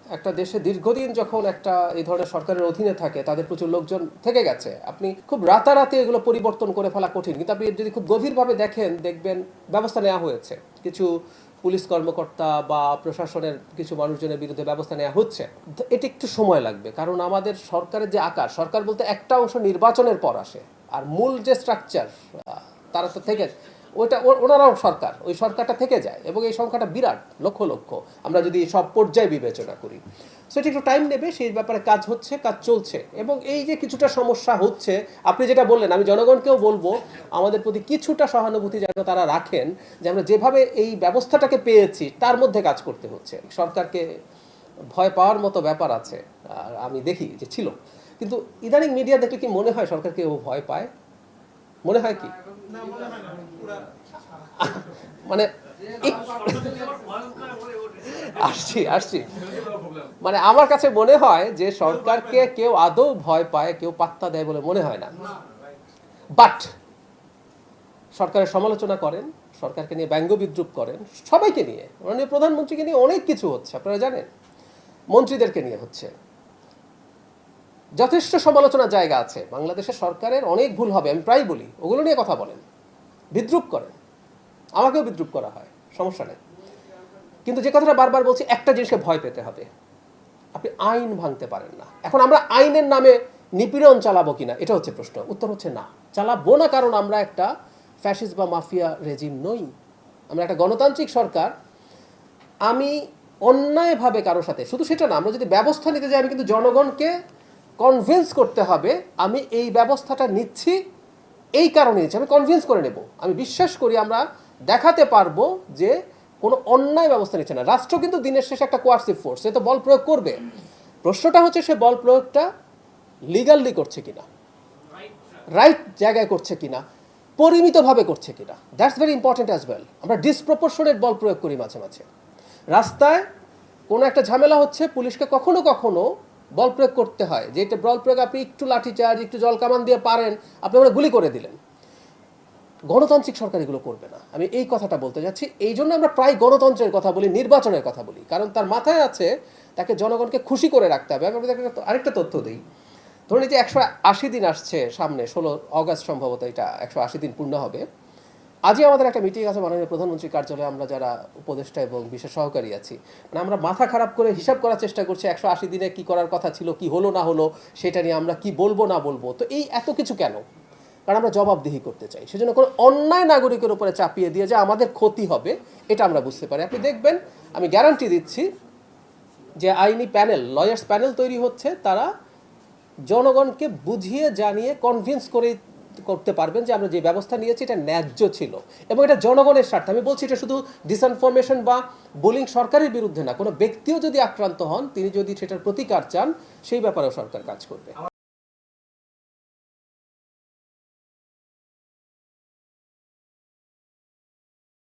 একটা দেশে দীর্ঘদিন যখন একটা এই ধরনের সরকারের অধীনে থাকে তাদের প্রচুর লোকজন থেকে গেছে, আপনি খুব রাতারাতি এগুলো পরিবর্তন করে ফেলা কঠিন, কিন্তু আপনি যদি খুব গভীরভাবে দেখেন দেখবেন ব্যবস্থা নেওয়া হয়েছে। কিছু পুলিশ কর্মকর্তা বা প্রশাসনের কিছু মানুষজনের বিরুদ্ধে ব্যবস্থা নেওয়া হচ্ছে। এটি একটু সময় লাগবে, কারণ আমাদের সরকারের যে আকার, সরকার বলতে একটা অংশ নির্বাচনের পর আসে, আর মূল যে স্ট্রাকচার তারা তো থেকে ওইটা ওনারাও সরকার, ওই সরকারটা থেকে যায় এবং এই সংখ্যাটা বিরাট, লক্ষ লক্ষ, আমরা যদি সব পর্যায়ে বিবেচনা করি। সো এটা একটু টাইম নেবে, সেই ব্যাপারে কাজ হচ্ছে, কাজ চলছে। এবং এই যে কিছুটা সমস্যা হচ্ছে, আপনি যেটা বললেন, আমি জনগণকেও বলবো আমাদের প্রতি কিছুটা সহানুভূতি যেন তারা রাখেন, যে আমরা যেভাবে এই ব্যবস্থাটাকে পেয়েছি তার মধ্যে কাজ করতে হচ্ছে। সরকারকে ভয় পাওয়ার মতো ব্যাপার আছে, আর আমি দেখি যে ছিল, কিন্তু ইদানিং মিডিয়া দেখলে কি মনে হয় সরকারকে ও ভয় পায়? মনে হয় কি? মানে আসছি মানে আমার কাছে মনে হয় যে সরকারকে কেউ আদৌ ভয় পায়, কেউ পাত্তা দেয় বলে মনে হয় না। বাট সরকারের সমালোচনা করেন, সরকারকে নিয়ে ব্যঙ্গ বিদ্রুপ করেন, সবাইকে নিয়ে, মাননীয় প্রধানমন্ত্রীকে নিয়ে অনেক কিছু হচ্ছে, আপনারা জানেন, মন্ত্রীদেরকে নিয়ে হচ্ছে। যথেষ্ট সমালোচনার জায়গা আছে। বাংলাদেশের সরকারের অনেক ভুল হবে, আমি প্রায় বলি, ওগুলো নিয়ে কথা বলেন, বিদ্রুপ করেন, আমাকেও বিদ্রুপ করা হয়, সমস্যা নেই। কিন্তু যে কথাটা বারবার বলছি, একটা জিনিসকে ভয় পেতে হবে, আপনি আইন ভাঙতে পারেন না। এখন আমরা আইনের নামে নিপীড়ন চালাবো কিনা, এটা হচ্ছে প্রশ্ন। উত্তর হচ্ছে না, চালাবো না, কারণ আমরা একটা ফ্যাসিস্ট বা মাফিয়া রেজিম নই, আমরা একটা গণতান্ত্রিক সরকার। আমি অন্যায়ভাবে কারোর সাথে, শুধু সেটা না, আমরা যদি ব্যবস্থা নিতে যাই, আমি কিন্তু জনগণকে কনভিন্স করতে হবে আমি এই ব্যবস্থাটা নিচ্ছি, এই কারণে নিচ্ছি, আমি কনভিন্স করে নেব। আমি বিশ্বাস করি আমরা দেখাতে পারবো যে কোনো অন্যায় ব্যবস্থা নিচ্ছে না। রাষ্ট্র কিন্তু দিনের শেষে একটা কোয়ার্সিভ ফোর্স, সে তো বল প্রয়োগ করবে। প্রশ্নটা হচ্ছে সে বল প্রয়োগটা লিগালি করছে কিনা, রাইট জায়গায় করছে কিনা, পরিমিতভাবে করছে কিনা। That's very important as well. আমরা ডিসপ্রপোর্শনেট বল প্রয়োগ করি মাঝে মাঝে। রাস্তায় কোনো একটা ঝামেলা হচ্ছে, পুলিশকে কখনো কখনো বল প্রয়োগ করতে হয়, যে এটা বল প্রয়োগ, আপনি একটু লাঠিচার্জ, একটু জল কামান দিয়ে পারেন, আপনি ওরা গুলি করে দিলেন। গণতান্ত্রিক সরকার এগুলো করবে না, আমি এই কথাটা বলতে যাচ্ছি। এই জন্য আমরা প্রায় গণতন্ত্রের কথা বলি, নির্বাচনের কথা বলি, কারণ তার মাথায় আছে তাকে জনগণকে খুশি করে রাখতে হবে। আমি আরেকটা তথ্য দিই, ধরুন এই যে 180 দিন আসছে সামনে, 16 অগস্ট সম্ভবত এটা 180 দিন পূর্ণ হবে। আজই আমাদের একটা মিটিং আছে মাননীয় প্রধানমন্ত্রীর কার্যালয়ে, আমরা যারা উপদেষ্টা এবং বিশেষ সহকারী আছি, মানে আমরা মাথা খারাপ করে হিসাব করার চেষ্টা করছি 180 দিনে কি করার কথা ছিল, কি হলো না হলো, সেটা নিয়ে আমরা কি বলবো না বলবো। তো এই এত কিছু কেন? কারণ আমরা জবাবদিহি করতে চাই। সেজন্য কোনো অন্যায় নাগরিকের উপরে চাপিয়ে দিয়ে যে আমাদের ক্ষতি হবে, এটা আমরা বুঝতে পারি। আপনি দেখবেন, আমি গ্যারান্টি দিচ্ছি যে আইনি প্যানেল, লয়ার্স প্যানেল তৈরি হচ্ছে, তারা জনগণকে বুঝিয়ে জানিয়ে কনভিন্স করে করতে পারবেন যে আমরা যে ব্যবস্থা নিয়েছি এটা ন্যায্য ছিল এবং এটা জনগণের স্বার্থে। আমি বলছি এটা শুধু ডিসইনফরমেশন বা বুলিং সরকারের বিরুদ্ধে না, কোনো ব্যক্তিও যদি আক্রান্ত হন, তিনি যদি সেটার প্রতিকার চান, সেই ব্যাপারেও সরকার কাজ করবে।